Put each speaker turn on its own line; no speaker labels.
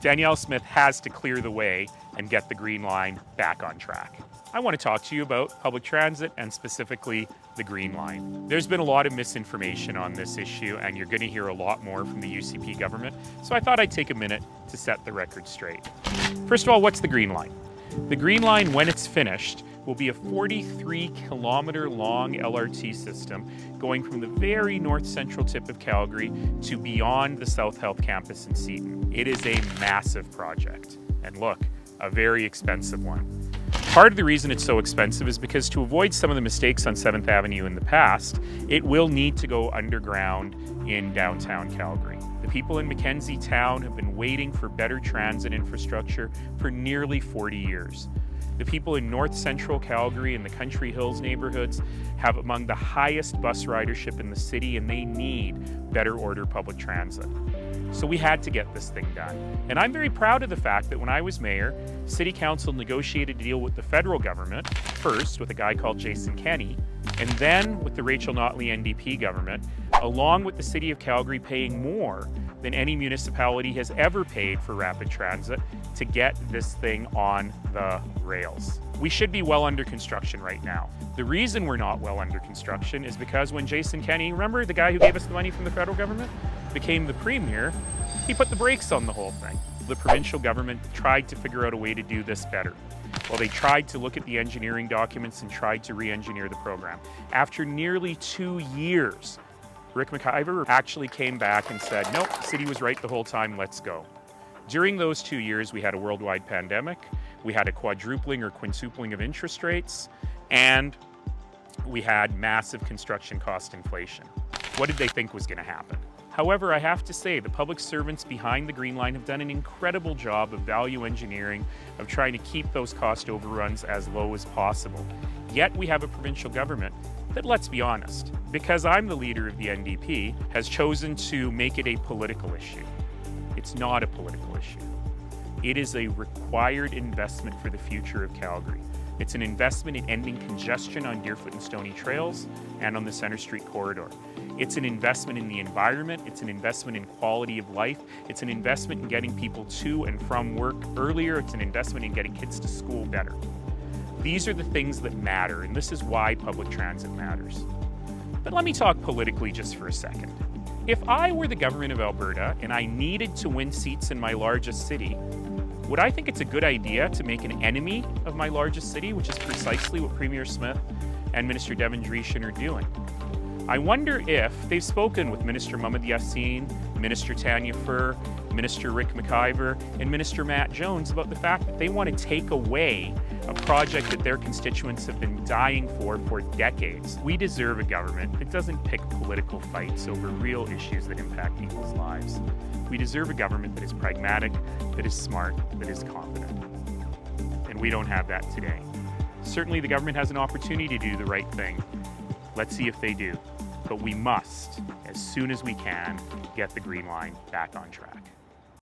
Danielle Smith has to clear the way and get the Green Line back on track. I want to talk to you about public transit and specifically the Green Line. There's been a lot of misinformation on this issue and you're going to hear a lot more from the UCP government, so I thought I'd take a minute to set the record straight. First of all, what's the Green Line? The Green Line, when it's finished, will be a 43-kilometer long LRT system going from the very north-central tip of Calgary to beyond the South Health campus in Seaton. It is a massive project, and look, a very expensive one. Part of the reason it's so expensive is because to avoid some of the mistakes on 7th Avenue in the past, it will need to go underground in downtown Calgary. The people in Mackenzie Town have been waiting for better transit infrastructure for nearly 40 years. The people in north central Calgary and the Country Hills neighborhoods have among the highest bus ridership in the city, and they need better order public transit. So we had to get this thing done. And I'm very proud of the fact that when I was mayor, City Council negotiated a deal with the federal government, first with a guy called Jason Kenney, and then with the Rachel Notley NDP government, along with the City of Calgary paying more than any municipality has ever paid for rapid transit to get this thing on the rails. We should be well under construction right now. The reason we're not well under construction is because when Jason Kenney, remember the guy who gave us the money from the federal government, became the premier, he put the brakes on the whole thing. The provincial government tried to figure out a way to do this better. Well, they tried to look at the engineering documents and tried to re-engineer the program. After nearly 2 years, Rick McIver actually came back and said, nope, the city was right the whole time, let's go. During those 2 years, we had a worldwide pandemic, we had a quadrupling or quintupling of interest rates, and we had massive construction cost inflation. What did they think was going to happen? However, I have to say the public servants behind the Green Line have done an incredible job of value engineering, of trying to keep those cost overruns as low as possible. Yet we have a provincial government that, let's be honest, because I'm the leader of the NDP, has chosen to make it a political issue. It's not a political issue. It is a required investment for the future of Calgary. It's an investment in ending congestion on Deerfoot and Stony Trails and on the Centre Street corridor. It's an investment in the environment. It's an investment in quality of life. It's an investment in getting people to and from work earlier. It's an investment in getting kids to school better. These are the things that matter, and this is why public transit matters. But let me talk politically just for a second. If I were the government of Alberta and I needed to win seats in my largest city, would I think it's a good idea to make an enemy of my largest city, which is precisely what Premier Smith and Minister Devin Dreeshen are doing? I wonder if they've spoken with Minister Mohamed Yassin, Minister Tanya Furr, Minister Rick McIver, and Minister Matt Jones about the fact that they want to take away a project that their constituents have been dying for decades. We deserve a government that doesn't pick political fights over real issues that impact people's lives. We deserve a government that is pragmatic, that is smart, that is competent. And we don't have that today. Certainly the government has an opportunity to do the right thing. Let's see if they do. But we must, as soon as we can, get the Green Line back on track.